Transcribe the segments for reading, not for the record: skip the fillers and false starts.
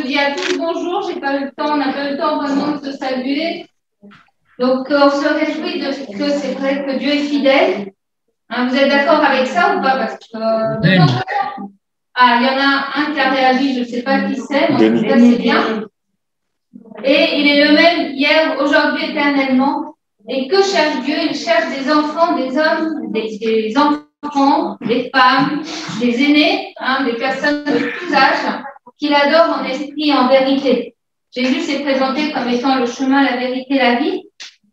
dis à tous bonjour. J'ai pas eu le temps, on n'a pas eu le temps vraiment de se saluer. Donc, on se réjouit de ce que c'est vrai que Dieu est fidèle. Hein, vous êtes d'accord avec ça ou pas? Parce que il y en a un qui a réagi, je ne sais pas qui c'est, mais en tout cas, c'est bien. Et il est le même hier, aujourd'hui, éternellement. Et que cherche Dieu? Il cherche des enfants, des hommes, des enfants, des femmes, des aînés, des personnes de tous âges, qu'il adore en esprit et en vérité. Jésus s'est présenté comme étant le chemin, la vérité, la vie.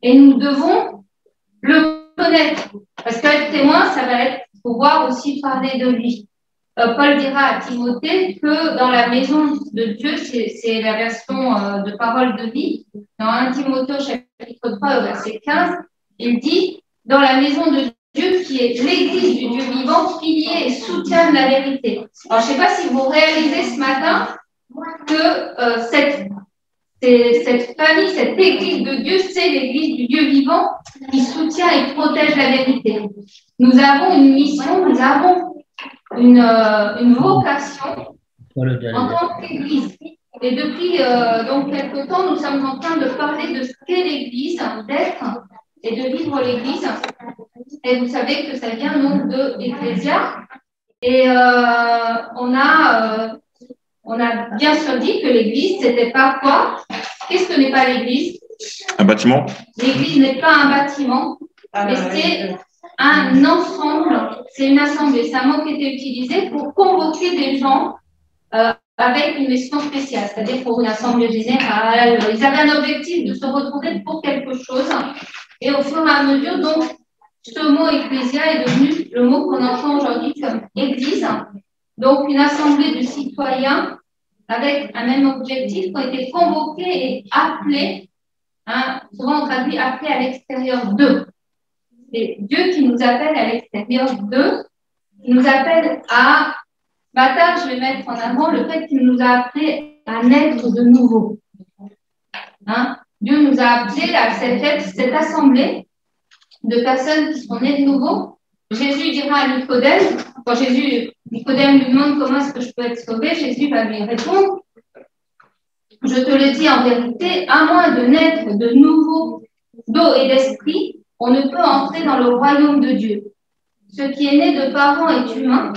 Et nous devons le connaître. Parce qu'être témoin, ça va être pouvoir aussi parler de lui. Paul dira à Timothée que dans la maison de Dieu, c'est la version de parole de vie, dans 1 Timothée chapitre 3, verset 15, il dit, dans la maison de Dieu qui est l'église du Dieu vivant, pilier et soutien de la vérité. Alors, je ne sais pas si vous réalisez ce matin que cette famille, cette église de Dieu, c'est l'église du Dieu vivant qui soutient et protège la vérité. Nous avons une mission, nous avons une vocation en tant qu'Église. Et depuis donc quelque temps, nous sommes en train de parler de ce qu'est l'Église, d'être et de vivre l'Église. Et vous savez que ça vient donc de l'Ecclésia. Et on a bien sûr dit que l'Église, c'était pas quoi? Qu'est-ce que n'est pas l'Église? Un bâtiment. L'Église n'est pas un bâtiment, mais c'est un ensemble, c'est une assemblée. C'est un mot qui était utilisé pour convoquer des gens avec une mission spéciale, c'est-à-dire pour une assemblée générale. Ils avaient un objectif de se retrouver pour quelque chose. Et au fur et à mesure, donc, ce mot ecclésia est devenu le mot qu'on entend aujourd'hui comme église. Donc, une assemblée de citoyens avec un même objectif qui ont été convoqués et appelés, souvent on traduit appelés à l'extérieur d'eux. C'est Dieu qui nous appelle à l'extérieur d'eux, qui nous appelle à, matin, je vais mettre en avant le fait qu'il nous a appelés à naître de nouveau. Dieu nous a appelés à cette assemblée de personnes qui sont nées de nouveau. Jésus dira à Nicodème, quand Nicodème lui demande comment est-ce que je peux être sauvé, Jésus va lui répondre, je te le dis en vérité, à moins de naître de nouveau d'eau et d'esprit, on ne peut entrer dans le royaume de Dieu. Ce qui est né de parents est humain,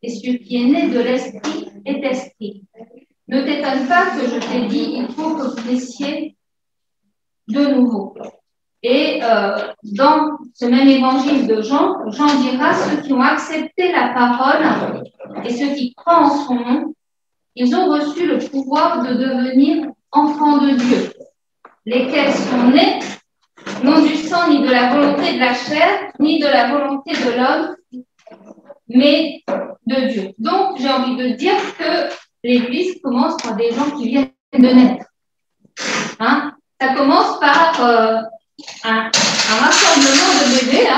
et ce qui est né de l'esprit est esprit. Ne t'étonne pas que je t'ai dit, il faut que vous naissiez de nouveau. Et dans ce même évangile de Jean, Jean dira, ceux qui ont accepté la parole et ceux qui croient en son nom, ils ont reçu le pouvoir de devenir enfants de Dieu, lesquels sont nés non du sang, ni de la volonté de la chair, ni de la volonté de l'homme, mais de Dieu. Donc, j'ai envie de dire que l'Église commence par des gens qui viennent de naître. Ça commence par un rassemblement de bébés,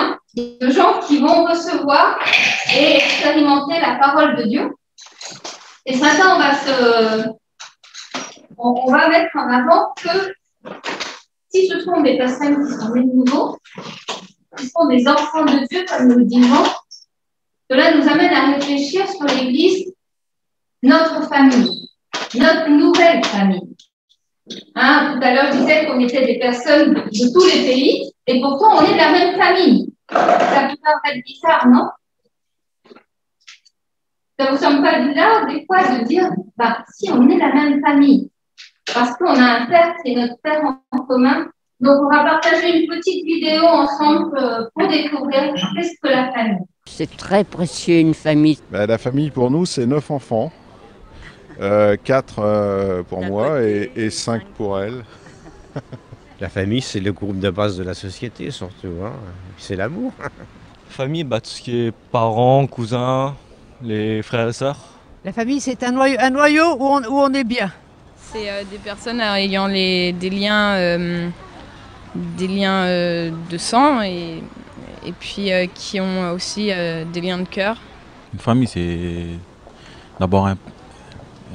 de gens qui vont recevoir et expérimenter la parole de Dieu. Et ce matin, on va mettre en avant que si ce sont des personnes qui sont nées de nouveau, qui sont des enfants de Dieu, comme nous le disons, cela nous amène à réfléchir sur l'Église, notre famille, notre nouvelle famille. Tout à l'heure, je disais qu'on était des personnes de tous les pays, et pourtant, on est de la même famille. Ça peut paraître bizarre, non? Ça ne vous semble pas bizarre, des fois, de dire, si on est la même famille, parce qu'on a un père qui est notre père en commun. Donc, on va partager une petite vidéo ensemble pour découvrir qu'est-ce que la famille. C'est très précieux, une famille. La famille, pour nous, c'est 9 enfants. 4 pour moi et 5 pour elle. La famille, c'est le groupe de base de la société, surtout. C'est l'amour. Famille, tout ce qui est parents, cousins, les frères et sœurs. La famille, c'est un noyau où on est bien. C'est des personnes ayant des liens de sang et puis qui ont aussi des liens de cœur. Une famille, c'est d'abord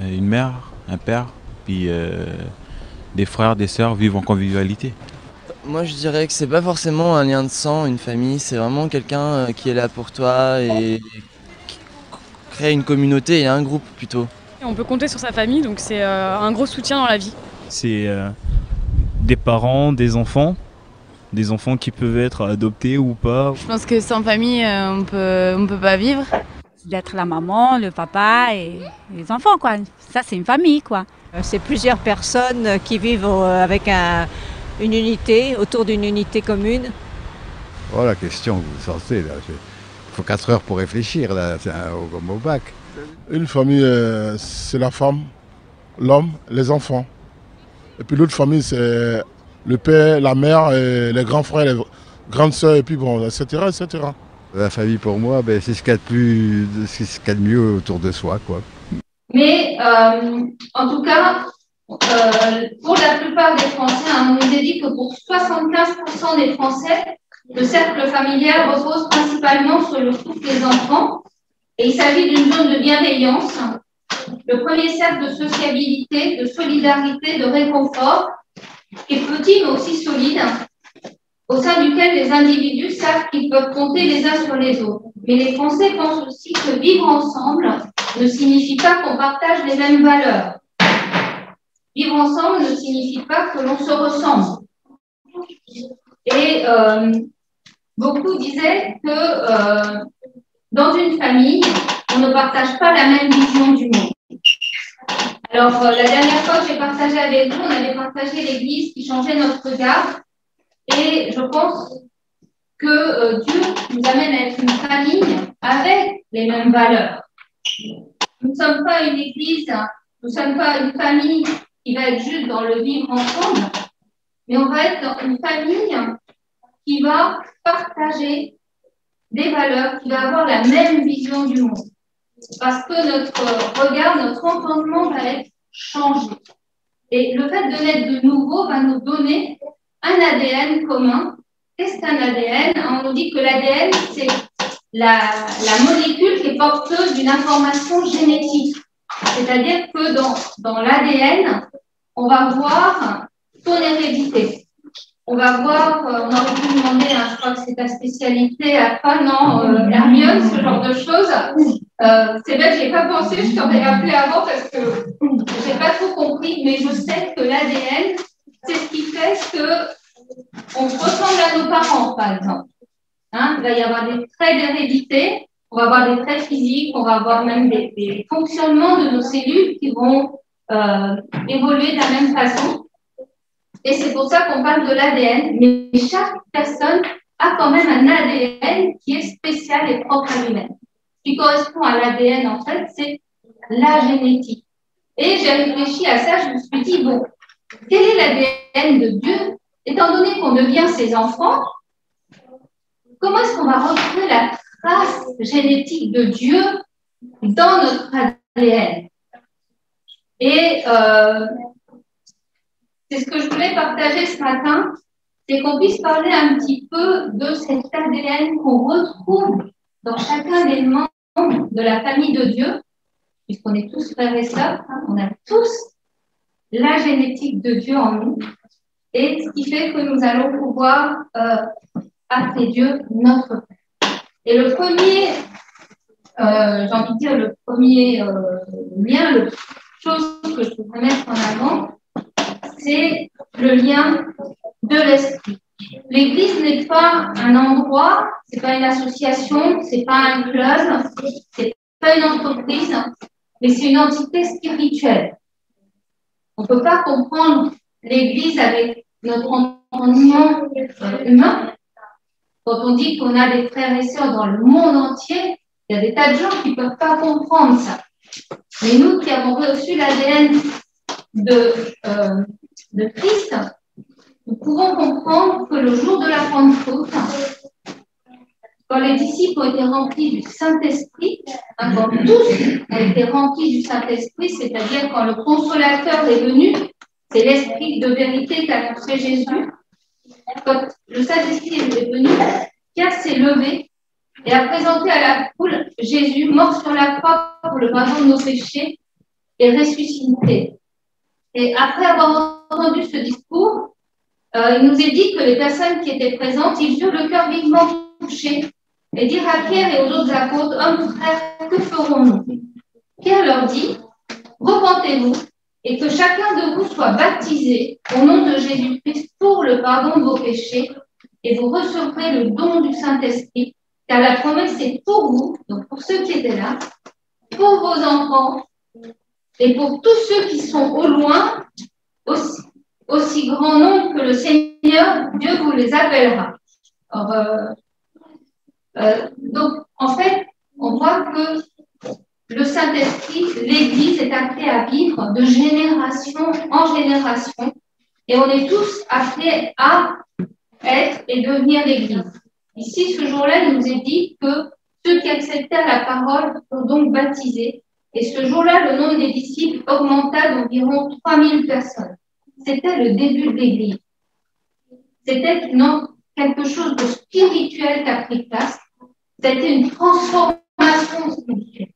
une mère, un père, puis des frères, des sœurs vivent en convivialité. Moi je dirais que c'est pas forcément un lien de sang, une famille, c'est vraiment quelqu'un qui est là pour toi et qui crée une communauté et un groupe plutôt. On peut compter sur sa famille, donc c'est un gros soutien dans la vie. C'est des parents, des enfants qui peuvent être adoptés ou pas. Je pense que sans famille, on peut pas vivre. D'être la maman, le papa et les enfants, quoi. Ça, c'est une famille, quoi. C'est plusieurs personnes qui vivent avec une unité, autour d'une unité commune. Oh, la question que vous sortez, là. Il faut 4 heures pour réfléchir, là, comme au bac. Une famille, c'est la femme, l'homme, les enfants. Et puis l'autre famille, c'est le père, la mère, et les grands frères, les grandes sœurs, et puis bon, etc., etc. La famille, pour moi, c'est ce qu'il y a de mieux autour de soi, quoi. Mais en tout cas, pour la plupart des Français, on nous a dit que pour 75% des Français, le cercle familial repose principalement sur le couple des enfants. Et il s'agit d'une zone de bienveillance, le premier cercle de sociabilité, de solidarité, de réconfort, qui est petit mais aussi solide, au sein duquel les individus savent qu'ils peuvent compter les uns sur les autres. Mais les Français pensent aussi que vivre ensemble ne signifie pas qu'on partage les mêmes valeurs. Vivre ensemble ne signifie pas que l'on se ressemble. Et beaucoup disaient que dans une famille, on ne partage pas la même vision du monde. Alors, la dernière fois que j'ai partagé avec vous, on avait partagé l'Église qui changeait notre regard. Et je pense que Dieu nous amène à être une famille avec les mêmes valeurs. Nous ne sommes pas une Église, nous ne sommes pas une famille qui va être juste dans le vivre ensemble, mais on va être dans une famille qui va partager des valeurs, qui va avoir la même vision du monde. Parce que notre regard, notre entendement va être changé. Et le fait de naître de nouveau va nous donner un ADN commun. Qu'est-ce qu'un ADN? On nous dit que l'ADN, c'est la molécule qui est porteuse d'une information génétique. C'est-à-dire que dans l'ADN, on va voir son hérédité. On va voir, on aurait pu demander, je crois que c'est ta spécialité, à quoi, non, Hermione, ce genre de choses. C'est vrai, je n'y ai pas pensé, je t'aurais appelé avant parce que je n'ai pas trop compris, mais je sais que l'ADN, c'est ce qui fait qu'on ressemble à nos parents, par exemple. Hein, il va y avoir des traits d'hérédité, on va avoir des traits physiques, on va avoir même des fonctionnements de nos cellules qui vont évoluer de la même façon. Et c'est pour ça qu'on parle de l'ADN, mais chaque personne a quand même un ADN qui est spécial et propre à lui-même. Ce qui correspond à l'ADN, en fait, c'est la génétique. Et j'ai réfléchi à ça, je me suis dit, bon, quel est l'ADN de Dieu? Étant donné qu'on devient ses enfants, comment est-ce qu'on va retrouver la trace génétique de Dieu dans notre ADN? Et c'est ce que je voulais partager ce matin, c'est qu'on puisse parler un petit peu de cet ADN qu'on retrouve dans chacun des membres de la famille de Dieu, puisqu'on est tous frères et sœurs, hein, on a tous la génétique de Dieu en nous, et ce qui fait que nous allons pouvoir appeler Dieu notre Père. Et le premier, j'ai envie de dire, le premier lien, la chose que je voudrais mettre en avant, c'est le lien de l'esprit. L'Église n'est pas un endroit, c'est pas une association, c'est pas un club, c'est pas une entreprise, mais c'est une entité spirituelle. On ne peut pas comprendre l'Église avec notre entendement humain. Quand on dit qu'on a des frères et sœurs dans le monde entier, il y a des tas de gens qui ne peuvent pas comprendre ça. Mais nous qui avons reçu l'ADN de Christ, nous pouvons comprendre que le jour de la Pentecôte, quand les disciples ont été remplis du Saint-Esprit, quand tous ont été remplis du Saint-Esprit, c'est-à-dire quand le Consolateur est venu, c'est l'Esprit de vérité qu'a annoncé Jésus. Quand le Saint-Esprit est venu, Pierre s'est levé et a présenté à la foule Jésus, mort sur la croix pour le pardon de nos péchés et ressuscité. Et après avoir entendu ce discours, il nous est dit que les personnes qui étaient présentes, ils eurent le cœur vivement touché et dirent à Pierre et aux autres apôtres, « Hommes, frères, que ferons-nous » Pierre leur dit, repentez-vous et que chacun de vous soit baptisé au nom de Jésus-Christ pour le pardon de vos péchés et vous recevrez le don du Saint-Esprit, car la promesse est pour vous, donc pour ceux qui étaient là, pour vos enfants et pour tous ceux qui sont au loin, aussi grand nombre que le Seigneur, Dieu vous les appellera. Alors, donc, en fait, on voit que le Saint-Esprit, l'Église est appelée à vivre de génération en génération et on est tous appelés à être et devenir l'Église. Ici, ce jour-là, il nous est dit que ceux qui acceptèrent la parole furent donc baptisés et ce jour-là, le nombre des disciples augmenta d'environ 3000 personnes. C'était le début de l'Église. C'était quelque chose de spirituel qui a pris place. C'était une transformation spirituelle.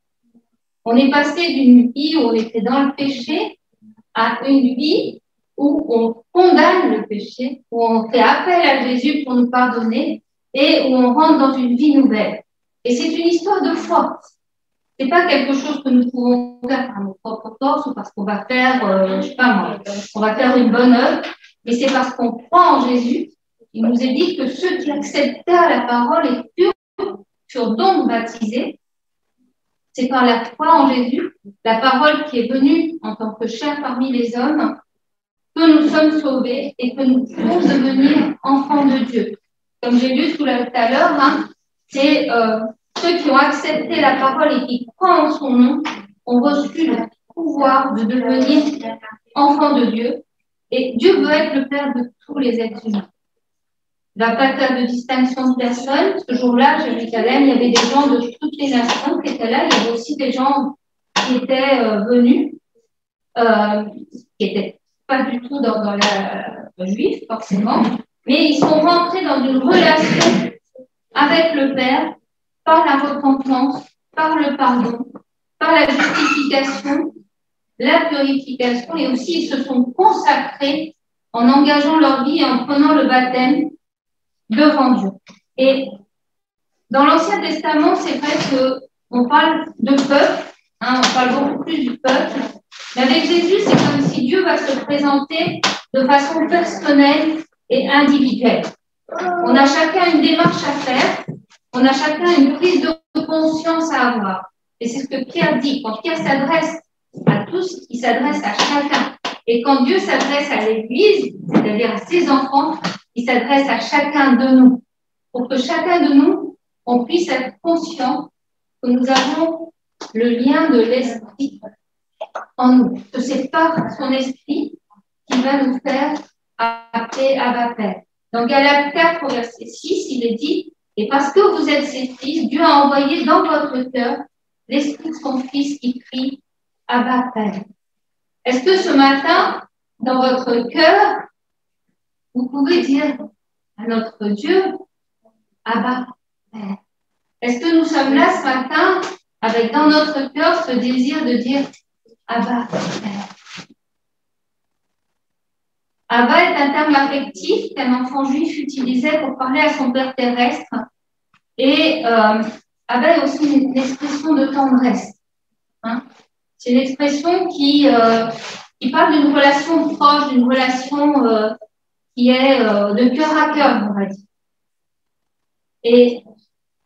On est passé d'une vie où on était dans le péché à une vie où on condamne le péché, où on fait appel à Jésus pour nous pardonner et où on rentre dans une vie nouvelle. Et c'est une histoire de foi. C'est pas quelque chose que nous pouvons faire par nos propres forces ou parce qu'on va faire, je sais pas moi, on va faire une bonne œuvre, mais c'est parce qu'on croit en Jésus. Il nous est dit que ceux qui acceptèrent la parole et furent donc baptisés. C'est par la foi en Jésus, la parole qui est venue en tant que chair parmi les hommes, que nous sommes sauvés et que nous pouvons devenir enfants de Dieu. Comme j'ai lu tout à l'heure, c'est ceux qui ont accepté la parole et qui croient en son nom ont reçu le pouvoir de devenir enfants de Dieu. Et Dieu veut être le Père de tous les êtres humains. Il ne va pas faire de distinction de personne. Ce jour-là, à Jérusalem, il y avait des gens de toutes les nations qui étaient là. Il y avait aussi des gens qui étaient venus, qui n'étaient pas du tout dans la juif, forcément, mais ils sont rentrés dans une relation avec le Père par la repentance, par le pardon, par la justification, la purification, et aussi ils se sont consacrés en engageant leur vie et en prenant le baptême devant Dieu. Et dans l'Ancien Testament, c'est vrai qu'on parle de peuple, on parle beaucoup plus du peuple, mais avec Jésus, c'est comme si Dieu va se présenter de façon personnelle et individuelle. On a chacun une démarche à faire, on a chacun une prise de conscience à avoir. Et c'est ce que Pierre dit. Quand Pierre s'adresse à tous, il s'adresse à chacun. Et quand Dieu s'adresse à l'Église, c'est-à-dire à ses enfants, il s'adresse à chacun de nous. Pour que chacun de nous, on puisse être conscient que nous avons le lien de l'Esprit en nous. Que c'est par son Esprit qui va nous faire appeler Abba Père. Dans Galates 4, au verset 6, il est dit « Et parce que vous êtes ses fils, Dieu a envoyé dans votre cœur l'Esprit de son Fils qui crie « Abba Père ». Est-ce que ce matin, dans votre cœur, vous pouvez dire à notre Dieu « Abba Père ». Est-ce que nous sommes là ce matin avec dans notre cœur ce désir de dire « Abba Père ». Abba est un terme affectif qu'un enfant juif utilisait pour parler à son père terrestre. Et Abba est aussi une expression de tendresse. C'est une expression qui parle d'une relation proche, d'une relation qui est de cœur à cœur, on va dire. Et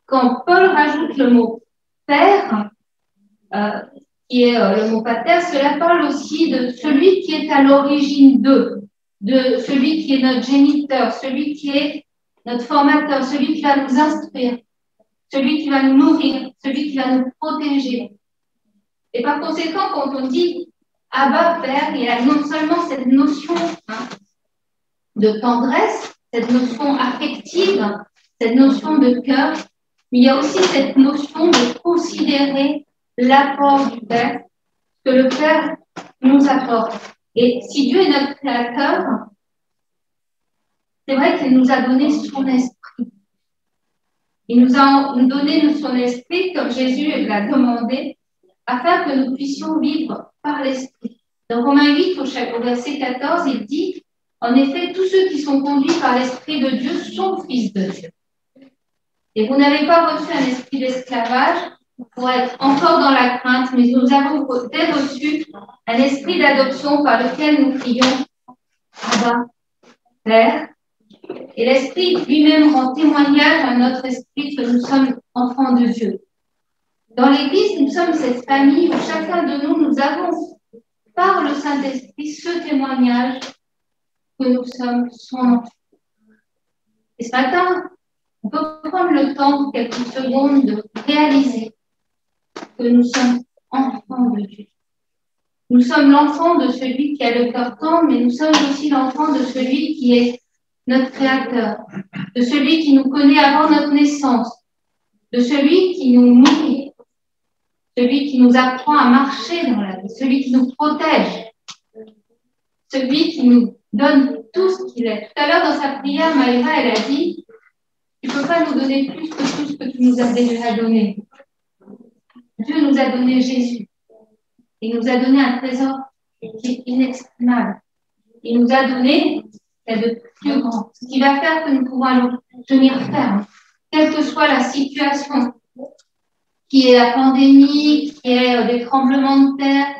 quand Paul rajoute le mot père, qui est le mot pater, cela parle aussi de celui qui est à l'origine d'eux, de celui qui est notre géniteur, celui qui est notre formateur, celui qui va nous instruire, celui qui va nous nourrir, celui qui va nous protéger. Et par conséquent, quand on dit Abba, Père, il y a non seulement cette notion de tendresse, cette notion affective, cette notion de cœur, mais il y a aussi cette notion de considérer l'apport du Père, que le Père nous apporte. Et si Dieu est notre créateur, c'est vrai qu'il nous a donné son esprit. Il nous a donné son esprit, comme Jésus l'a demandé, afin que nous puissions vivre par l'esprit. Dans Romains 8, au verset 14, il dit, en effet, tous ceux qui sont conduits par l'esprit de Dieu sont fils de Dieu. Et vous n'avez pas reçu un esprit d'esclavage pour être encore dans la crainte, mais nous avons reçu un esprit d'adoption par lequel nous crions Abba, Père. Et l'Esprit lui-même rend témoignage à notre esprit que nous sommes enfants de Dieu. Dans l'Église, nous sommes cette famille où chacun de nous avons, par le Saint-Esprit, ce témoignage que nous sommes son enfant. Et ce matin, on peut prendre le temps, quelques secondes, de réaliser que nous sommes enfants de Dieu. Nous sommes l'enfant de celui qui a le cœur tendre, mais nous sommes aussi l'enfant de celui qui est notre Créateur, de celui qui nous connaît avant notre naissance, de celui qui nous nourrit, celui qui nous apprend à marcher dans la vie, celui qui nous protège, celui qui nous donne tout ce qu'il est. Tout à l'heure, dans sa prière, Maïra, elle a dit « Tu ne peux pas nous donner plus que tout ce que tu nous as déjà donné. » Dieu nous a donné Jésus. Il nous a donné un trésor qui est inexprimable. Il nous a donné de plus grand, ce qui va faire que nous pouvons alors tenir ferme, quelle que soit la situation, qui est la pandémie, qui est des tremblements de terre,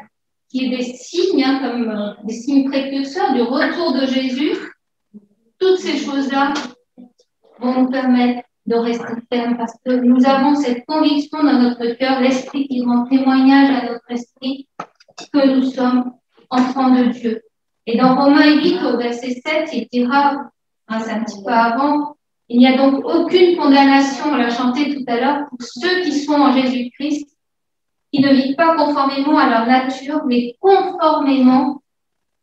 qui est des signes, comme des signes précurseurs du retour de Jésus. Toutes ces choses-là vont nous permettre de rester fermes parce que nous avons cette conviction dans notre cœur, l'esprit qui rend témoignage à notre esprit que nous sommes enfants de Dieu. Et dans Romains 8, au verset 7, il dira, c'est un petit peu avant, il n'y a donc aucune condamnation, on l'a chanté tout à l'heure, pour ceux qui sont en Jésus-Christ, qui ne vivent pas conformément à leur nature, mais conformément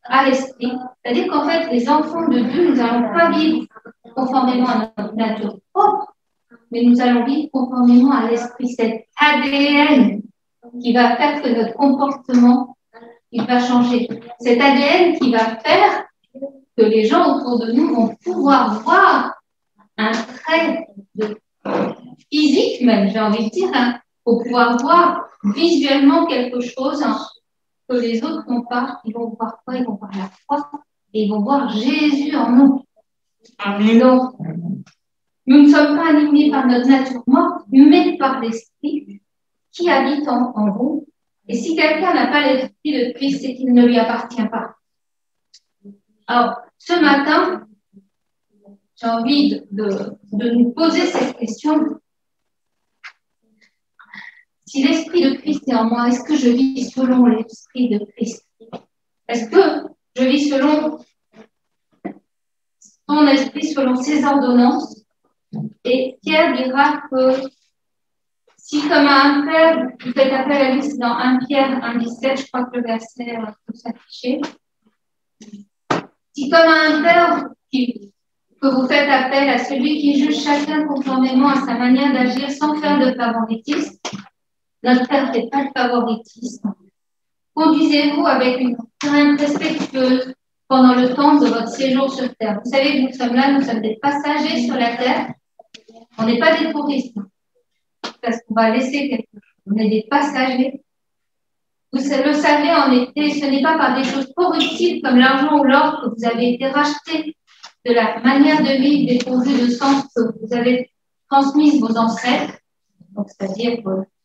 à l'esprit. C'est-à-dire qu'en fait, les enfants de Dieu, nous n'allons pas vivre conformément à notre nature propre, mais nous allons vivre conformément à l'esprit, cet ADN qui va faire que notre comportement il va changer. Cet ADN qui va faire que les gens autour de nous vont pouvoir voir un trait physique même, j'ai envie de dire, pour pouvoir voir visuellement quelque chose que les autres n'ont pas. Ils vont voir quoi? Ils vont voir la foi et ils vont voir Jésus en nous. Amen. Donc, nous ne sommes pas animés par notre nature morte, mais par l'esprit qui habite en vous. Et si quelqu'un n'a pas l'esprit de Christ, c'est qu'il ne lui appartient pas. Alors, ce matin, j'ai envie de nous poser cette question. Si l'esprit de Christ est en moi, est-ce que je vis selon l'esprit de Christ? Est-ce que je vis selon son esprit, selon ses ordonnances? Et Pierre dira que si comme un père, vous faites appel à lui, c'est dans 1 Pierre 1,17, je crois que le verset peut s'afficher. Si comme un père que vous faites appel à celui qui juge chacun conformément à sa manière d'agir sans faire de favoritisme, notre Père ne fait pas de favoritisme. Conduisez-vous avec une crainte respectueuse pendant le temps de votre séjour sur terre. Vous savez que nous sommes là, nous sommes des passagers sur la terre, on n'est pas des touristes. Parce qu'on va laisser quelque chose. On est des passagers. Vous le savez, en été, ce n'est pas par des choses corruptibles comme l'argent ou l'or que vous avez été rachetés de la manière de vivre dépourvue de sens que vous avez transmise vos ancêtres, donc c'est-à-dire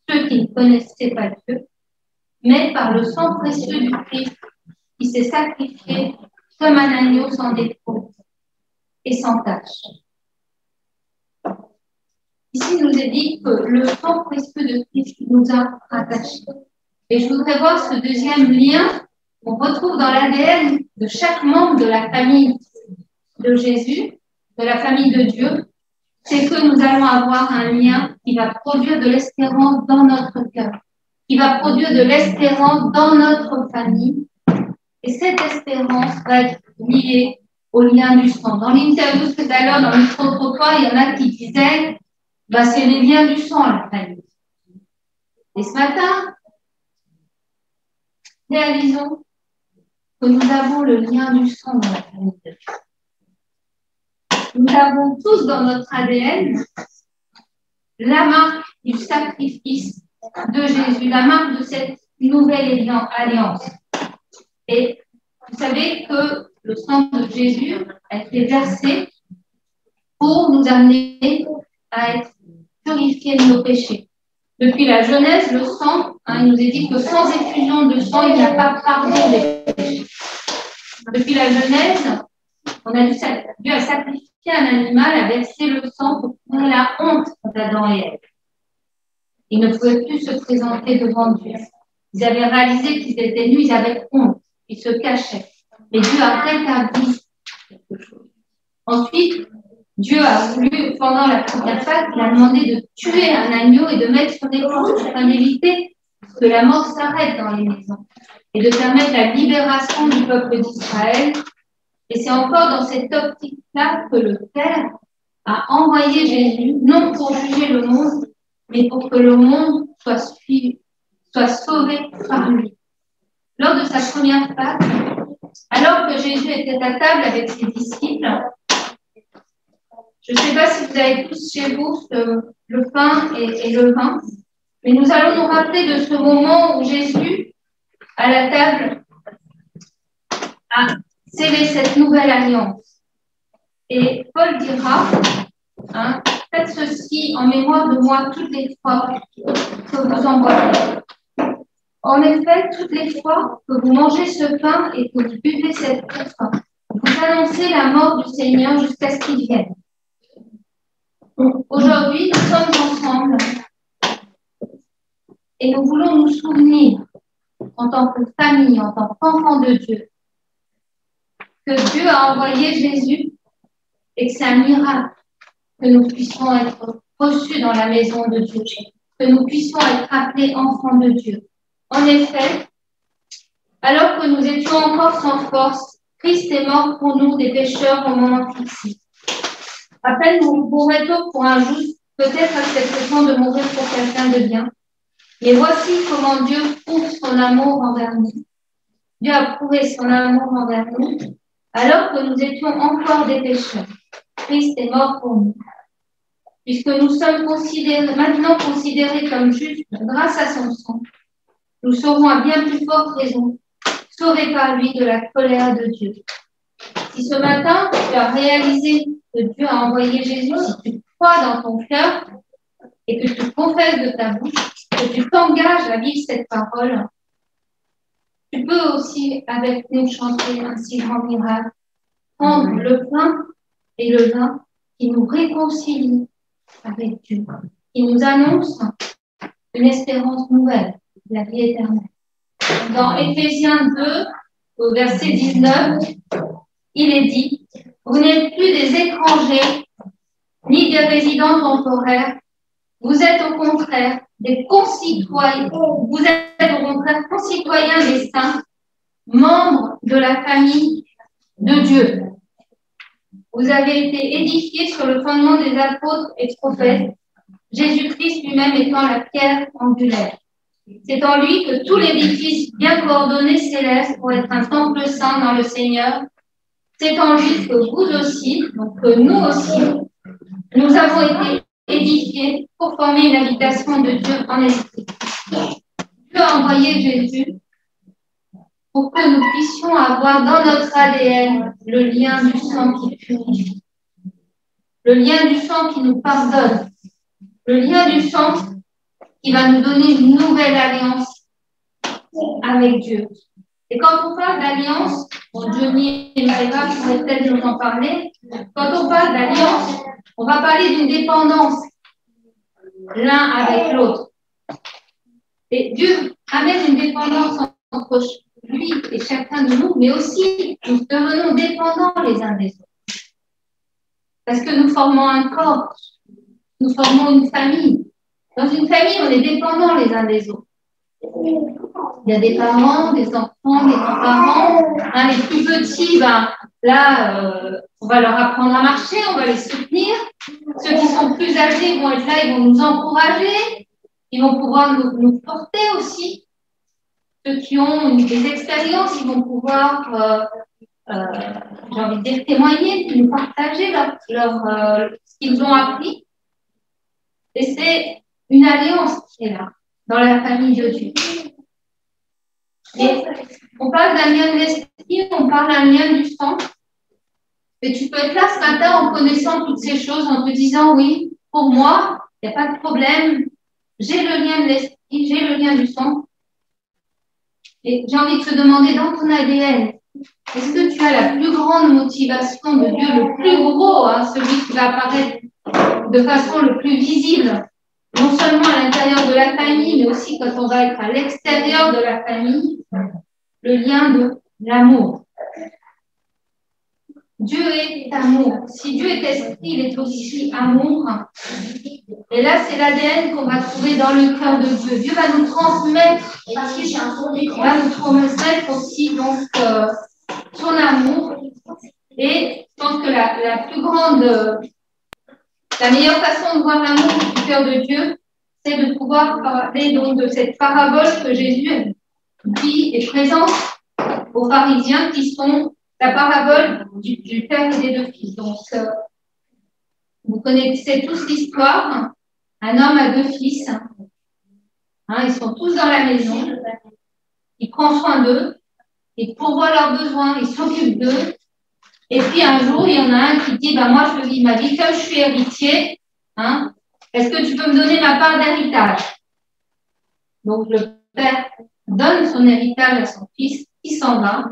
ceux qui ne connaissaient pas Dieu, mais par le sang précieux du Christ qui s'est sacrifié comme un agneau sans défaut et sans tache. Ici, il nous est dit que le sang précieux de Christ nous a rattachés. Et je voudrais voir ce deuxième lien qu'on retrouve dans l'ADN de chaque membre de la famille de Jésus, de la famille de Dieu. C'est que nous allons avoir un lien qui va produire de l'espérance dans notre cœur, qui va produire de l'espérance dans notre famille. Et cette espérance va être liée au lien du sang. Dans l'interview tout à l'heure, dans le micro-trottoir, il y en a qui disaient c'est les liens du sang, la famille. Et ce matin, réalisons que nous avons le lien du sang dans la famille de Dieu. Nous avons tous dans notre ADN la marque du sacrifice de Jésus, la marque de cette nouvelle alliance. Et vous savez que le sang de Jésus a été versé pour nous amener à être purifiés de nos péchés. Depuis la Genèse, le sang, il nous est dit que sans effusion de sang, il n'y a pas pardon des péchés. Depuis la Genèse, on a Dieu a sacrifié un animal, a versé le sang pour prendre la honte d'Adam et Ève. Ils ne pouvaient plus se présenter devant Dieu. Ils avaient réalisé qu'ils étaient nus, ils avaient honte, ils se cachaient. Mais Dieu a rétabli quelque chose. Ensuite, Dieu a voulu, pendant la première Pâque, il a demandé de tuer un agneau et de mettre sur des planches afin d'éviter que la mort s'arrête dans les maisons et de permettre la libération du peuple d'Israël. Et c'est encore dans cette optique-là que le Père a envoyé Jésus, non pour juger le monde, mais pour que le monde soit sauvé par lui. Lors de sa première Pâque, alors que Jésus était à table avec ses disciples, je ne sais pas si vous avez tous chez vous le pain et le vin, mais nous allons nous rappeler de ce moment où Jésus, à la table, a scellé cette nouvelle alliance. Et Paul dira, faites ceci en mémoire de moi toutes les fois que vous en boirez. En effet, toutes les fois que vous mangez ce pain et que vous buvez cette coupe, vous annoncez la mort du Seigneur jusqu'à ce qu'il vienne. Aujourd'hui, nous sommes ensemble et nous voulons nous souvenir, en tant que famille, en tant qu'enfants de Dieu, que Dieu a envoyé Jésus et que c'est un miracle que nous puissions être reçus dans la maison de Dieu, que nous puissions être appelés enfants de Dieu. En effet, alors que nous étions encore sans force, Christ est mort pour nous, des pécheurs, au moment fixé. À peine mourrait-on pour un juste, peut-être accepte-t-on de mourir pour quelqu'un de bien. Mais voici comment Dieu prouve son amour envers nous. Dieu a prouvé son amour envers nous, alors que nous étions encore des pécheurs. Christ est mort pour nous. Puisque nous sommes maintenant considérés comme justes grâce à son sang, nous serons à bien plus forte raison sauvés par lui de la colère de Dieu. Si ce matin, tu as réalisé que Dieu a envoyé Jésus, si tu crois dans ton cœur et que tu confesses de ta bouche, que tu t'engages à vivre cette parole, tu peux aussi avec nous chanter un si grand miracle, prendre le pain et le vin qui nous réconcilient avec Dieu, qui nous annonce une espérance nouvelle, la vie éternelle. Dans Éphésiens 2, au verset 19, il est dit, vous n'êtes plus des étrangers, ni des résidents temporaires, vous êtes au contraire des concitoyens, concitoyens des saints, membres de la famille de Dieu. Vous avez été édifiés sur le fondement des apôtres et prophètes, Jésus-Christ lui-même étant la pierre angulaire. C'est en lui que tout l'édifice bien coordonné s'élève pour être un temple saint dans le Seigneur. C'est en lui que vous aussi, donc que nous aussi, nous avons été édifiés pour former une habitation de Dieu en esprit. Dieu a envoyé Jésus pour que nous puissions avoir dans notre ADN le lien du sang qui purifie, le lien du sang qui nous pardonne, le lien du sang qui va nous donner une nouvelle alliance avec Dieu. Et quand on parle d'alliance, Johnny et Maëva pourraient peut-être nous en parler, quand on parle d'alliance, on va parler d'une dépendance l'un avec l'autre. Et Dieu amène une dépendance entre lui et chacun de nous, mais aussi nous devenons dépendants les uns des autres. Parce que nous formons un corps, nous formons une famille. Dans une famille, on est dépendants les uns des autres. Il y a des parents, des enfants, des grands-parents. Les plus petits, on va leur apprendre à marcher, on va les soutenir. Ceux qui sont plus âgés vont être là, ils vont nous encourager. Ils vont pouvoir nous porter aussi. Ceux qui ont des expériences, ils vont pouvoir, j'ai envie de dire, témoigner, nous partager ce qu'ils ont appris. Et c'est une alliance qui est là, dans la famille de Dieu. Et on parle d'un lien de l'esprit, on parle d'un lien du sang. Et tu peux être là ce matin en connaissant toutes ces choses, en te disant, oui, pour moi, il n'y a pas de problème. j'ai le lien de l'esprit, j'ai le lien du sang. Et j'ai envie de te demander dans ton ADN, est-ce que tu as la plus grande motivation de Dieu, le plus gros, hein, celui qui va apparaître de façon le plus visible, non seulement à l'intérieur de la famille, mais aussi quand on va être à l'extérieur de la famille, le lien de l'amour. Dieu est amour. Si Dieu est esprit, il est aussi amour. Et là, c'est l'ADN qu'on va trouver dans le cœur de Dieu. Dieu va nous transmettre, aussi donc son amour. Et je pense que la plus grande, la meilleure façon de voir l'amour du cœur de Dieu, c'est de pouvoir parler donc de cette parabole que Jésus dit et présente aux pharisiens qui sont la parabole du père et des deux fils. Donc, vous connaissez tous l'histoire. Un homme a deux fils. Hein, ils sont tous dans la maison. Il prend soin d'eux. Il pourvoit leurs besoins. Il s'occupe d'eux. Et puis, un jour, il y en a un qui dit, moi, je vis ma vie comme je suis héritier. Hein, est-ce que tu peux me donner ma part d'héritage? Donc, le père donne son héritage à son fils qui s'en va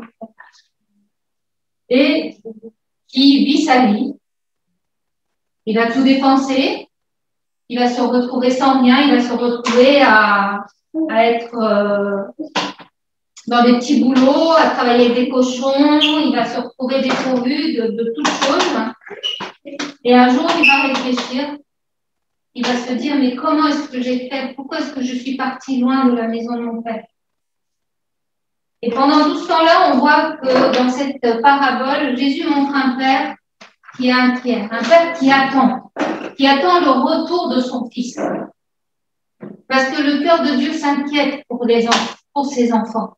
et qui vit sa vie. Il va tout dépenser, il va se retrouver sans rien, il va se retrouver à être dans des petits boulots, à travailler avec des cochons, il va se retrouver dépourvu de toutes choses. Et un jour, il va réfléchir, il va se dire, mais comment est-ce que j'ai fait? Pourquoi est-ce que je suis partie loin de la maison de mon père? Et pendant tout ce temps-là, on voit que dans cette parabole, Jésus montre un père qui est inquiet, un père qui attend le retour de son fils. Parce que le cœur de Dieu s'inquiète pour ses enfants.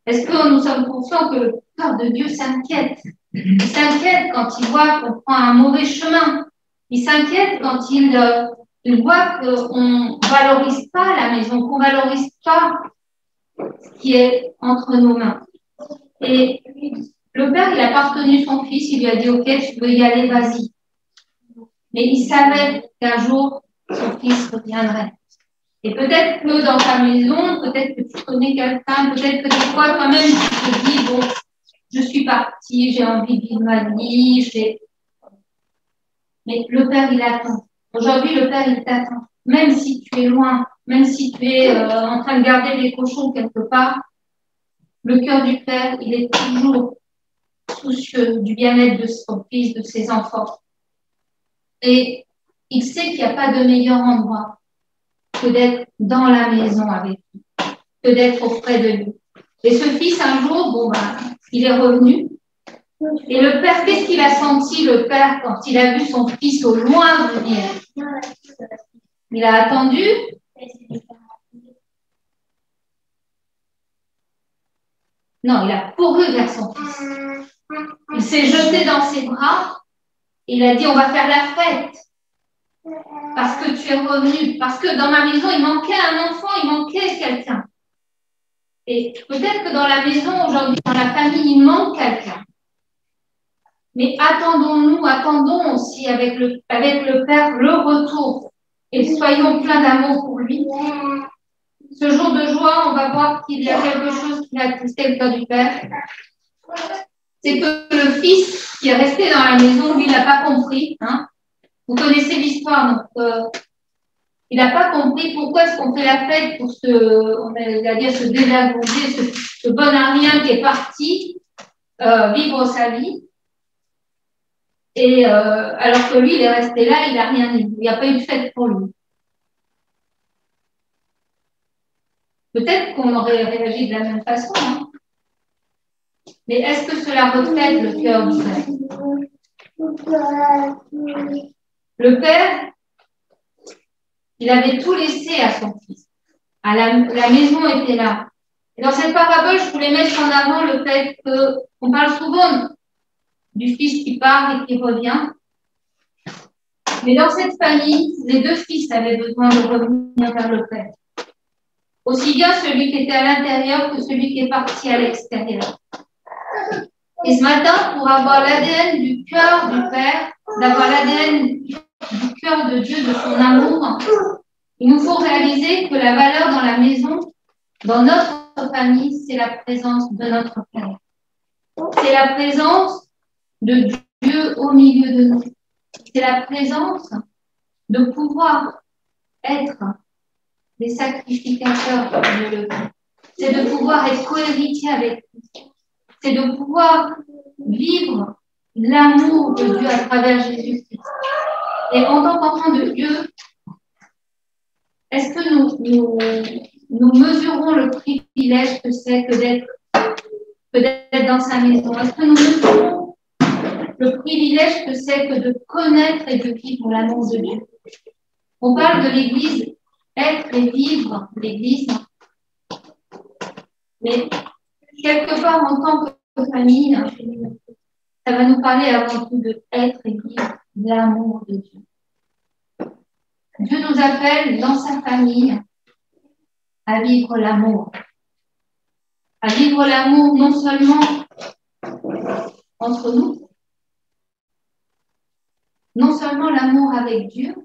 Est-ce que nous sommes conscients que le cœur de Dieu s'inquiète? Il s'inquiète quand il voit qu'on prend un mauvais chemin. Il s'inquiète quand il voit qu'on ne valorise pas la maison, qu'on ne valorise pas ce qui est entre nos mains. Et le père, il a pas retenu son fils, il lui a dit, OK, tu veux y aller, vas-y. Mais il savait qu'un jour, son fils reviendrait. Et peut-être que dans ta maison, peut-être que tu connais quelqu'un, peut-être que des fois, toi-même, tu te dis, bon, je suis partie, j'ai envie de vivre ma vie, Mais le père, il attend. Aujourd'hui, le père, il t'attend. Même si tu es loin, même si tu es en train de garder les cochons quelque part, le cœur du père, il est toujours soucieux du bien-être de son fils, de ses enfants. Et il sait qu'il n'y a pas de meilleur endroit que d'être dans la maison avec lui, que d'être auprès de lui. Et ce fils, un jour, il est revenu. Et le père, qu'est-ce qu'il a senti, le père, quand il a vu son fils au loin venir? Il a attendu. Non, il a couru vers son fils. Il s'est jeté dans ses bras. Et il a dit, on va faire la fête. Parce que tu es revenu. Parce que dans ma maison, il manquait un enfant, il manquait quelqu'un. Et peut-être que dans la maison, aujourd'hui, dans la famille, il manque quelqu'un. Mais attendons aussi avec le Père le retour. Et soyons pleins d'amour pour lui. Ce jour de joie, on va voir qu'il y a quelque chose qui va attrister le cœur du Père. C'est que le fils qui est resté dans la maison, lui, il n'a pas compris. Hein. Vous connaissez l'histoire, donc il n'a pas compris pourquoi est-ce qu'on fait la fête pour se dévergonder, ce bon arien qui est parti vivre sa vie. Et alors que lui, il est resté là, il n'a rien dit. Il n'y a pas eu de fête pour lui. Peut-être qu'on aurait réagi de la même façon. Hein. Mais est-ce que cela reflète le cœur du Père? Le Père, il avait tout laissé à son fils. La maison était là. Et dans cette parabole, je voulais mettre en avant le fait qu'on parle souvent du fils qui part et qui revient. Mais dans cette famille, les deux fils avaient besoin de revenir vers le Père. Aussi bien celui qui était à l'intérieur que celui qui est parti à l'extérieur. Et ce matin, pour avoir l'ADN du cœur du Père, d'avoir l'ADN du cœur de Dieu, de son amour, Il nous faut réaliser que la valeur dans la maison, dans notre famille, c'est la présence de notre Père. C'est la présence de Dieu au milieu de nous. C'est la présence de pouvoir être des sacrificateurs de le Père. C'est de pouvoir être co-héritier avec lui. C'est de pouvoir vivre l'amour de Dieu à travers Jésus-Christ. Et en tant qu'enfant de Dieu, est-ce que nous mesurons le privilège que c'est que d'être dans sa maison? Est-ce que nous mesurons le privilège que c'est que de connaître et de vivre l'amour de Dieu? On parle de l'Église, être et vivre l'Église, mais quelque part en tant que famille, ça va nous parler avant tout de être et vivre l'amour de Dieu. Dieu nous appelle dans sa famille à vivre l'amour. À vivre l'amour non seulement entre nous, non seulement l'amour avec Dieu,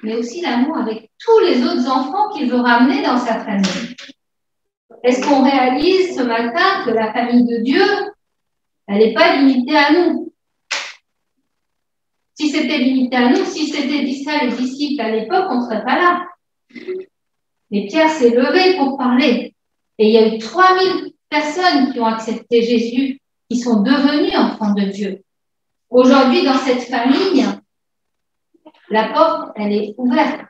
mais aussi l'amour avec tous les autres enfants qu'il veut ramener dans sa famille. Est-ce qu'on réalise ce matin que la famille de Dieu, elle n'est pas limitée à nous? Si c'était limité à nous, si c'était dit ça les disciples à l'époque, on ne serait pas là. Mais Pierre s'est levé pour parler. Et il y a eu 3000 personnes qui ont accepté Jésus, qui sont devenues enfants de Dieu. Aujourd'hui, dans cette famille, la porte, elle est ouverte.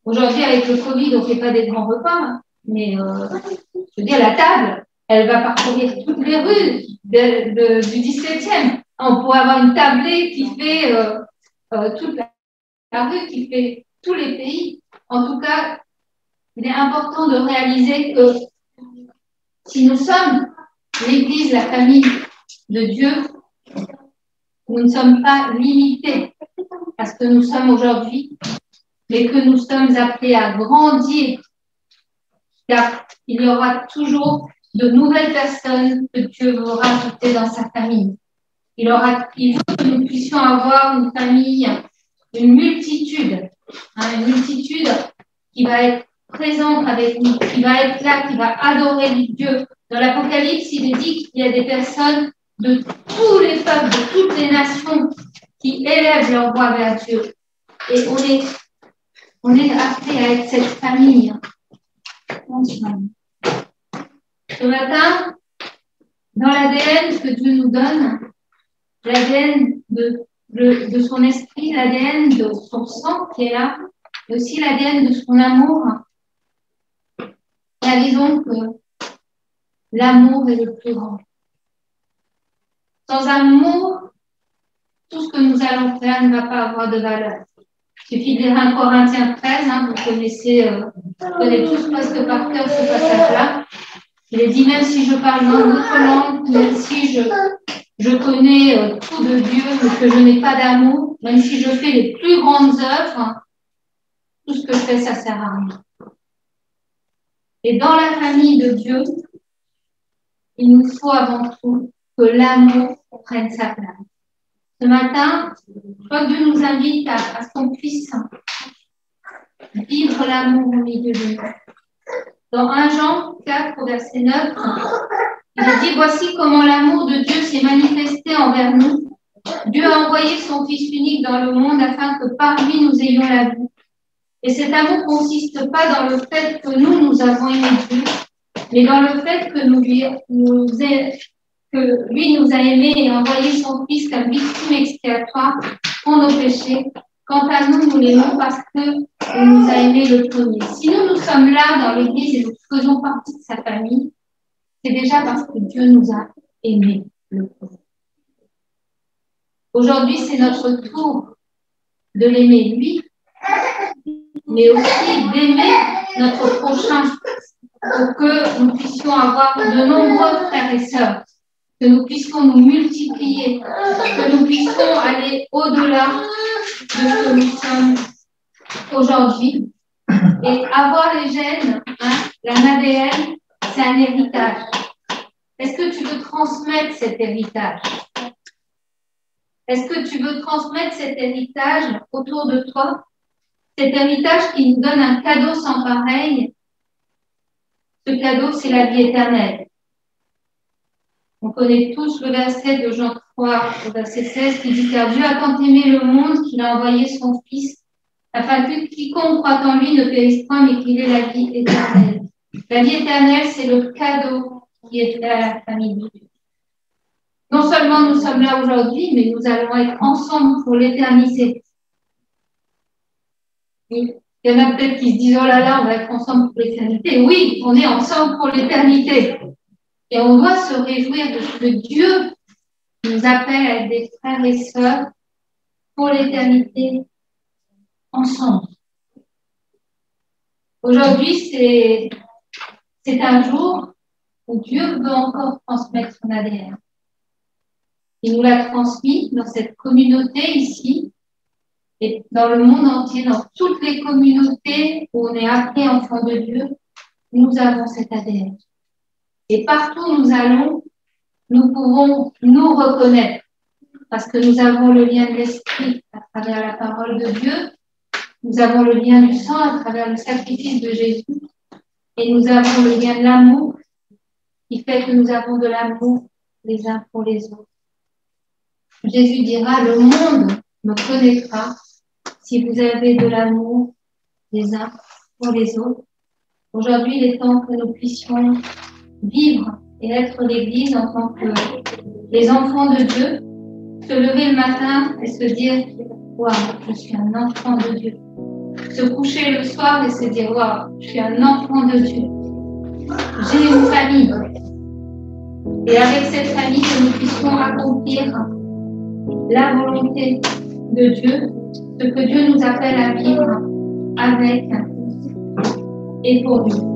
Aujourd'hui, avec le Covid, on ne fait pas des grands repas, hein, mais je veux dire, la table, elle va parcourir toutes les rues du 17e. On pourrait avoir une tablée qui fait toute la rue, qui fait tous les pays. En tout cas, il est important de réaliser que si nous sommes l'Église, la famille de Dieu, nous ne sommes pas limités à ce que nous sommes aujourd'hui, mais que nous sommes appelés à grandir, car il y aura toujours de nouvelles personnes que Dieu veut rajouter dans sa famille. Il faut que nous puissions avoir une famille, une multitude qui va être présente avec nous, qui va être là, qui va adorer Dieu. Dans l'Apocalypse, il est dit qu'il y a des personnes de tous les peuples, de toutes les nations qui élèvent leur voix vers Dieu. Et on est appelé à être cette famille. Ce matin, dans l'ADN que Dieu nous donne, l'ADN de son esprit, l'ADN de son sang qui est là, et aussi l'ADN de son amour, réalisons que l'amour est le plus grand. Sans amour, tout ce que nous allons faire ne va pas avoir de valeur. Il suffit de lire 1 Corinthiens 13, vous connaissez tous presque par cœur ce passage-là. Il est dit, même si je parle dans d'autres langues, même si je connais tout de Dieu, mais que je n'ai pas d'amour, même si je fais les plus grandes œuvres, tout ce que je fais, ça sert à rien. Et dans la famille de Dieu, il nous faut avant tout que l'amour prenne sa place. Ce matin, je crois que Dieu nous invite à ce qu'on puisse vivre l'amour au milieu de nous. Dans 1 Jean 4, verset 9, il est dit, voici comment l'amour de Dieu s'est manifesté envers nous. Dieu a envoyé son Fils unique dans le monde afin que par lui nous ayons la vie. Et cet amour ne consiste pas dans le fait que nous avons aimé Dieu, mais dans le fait que lui nous a aimés et envoyé son Fils comme victime expiatoire pour nos péchés. Quant à nous, nous l'aimons parce qu'il nous a aimés le premier. Si nous sommes là dans l'Église et nous faisons partie de sa famille, c'est déjà parce que Dieu nous a aimés le premier. Aujourd'hui, c'est notre tour de l'aimer lui, mais aussi d'aimer notre prochain pour que nous puissions avoir de nombreux frères et sœurs, que nous puissions nous multiplier, que nous puissions aller au-delà de ce que nous sommes aujourd'hui. Et avoir les gènes, l'ADN, c'est un héritage. Est-ce que tu veux transmettre cet héritage? Est-ce que tu veux transmettre cet héritage autour de toi? Cet héritage qui nous donne un cadeau sans pareil, ce cadeau, c'est la vie éternelle. On connaît tous le verset de Jean 3, au verset 16, qui dit « Car Dieu a tant aimé le monde qu'il a envoyé son Fils, afin que quiconque croit en lui ne périsse point, mais qu'il ait la vie éternelle. » La vie éternelle, c'est le cadeau qui est fait à la famille de Dieu. Non seulement nous sommes là aujourd'hui, mais nous allons être ensemble pour l'éternité. Il y en a peut-être qui se disent « Oh là là, on va être ensemble pour l'éternité. » Oui, on est ensemble pour l'éternité. Et on doit se réjouir de ce que Dieu nous appelle à être des frères et sœurs pour l'éternité ensemble. Aujourd'hui, c'est un jour où Dieu veut encore transmettre son ADN. Il nous l'a transmis dans cette communauté ici et dans le monde entier, dans toutes les communautés où on est appelé enfant de Dieu, nous avons cet ADN. Et partout où nous allons, nous pouvons nous reconnaître parce que nous avons le lien de l'esprit à travers la parole de Dieu, nous avons le lien du sang à travers le sacrifice de Jésus et nous avons le lien de l'amour qui fait que nous avons de l'amour les uns pour les autres. Jésus dira, le monde me connaîtra si vous avez de l'amour les uns pour les autres. Aujourd'hui, il est temps que nous puissions vivre et être l'Église en tant que les enfants de Dieu, se lever le matin et se dire « Waouh, je suis un enfant de Dieu ». Se coucher le soir et se dire « Waouh, je suis un enfant de Dieu ». J'ai une famille. Et avec cette famille, que nous puissions accomplir la volonté de Dieu, ce que Dieu nous appelle à vivre avec et pour lui.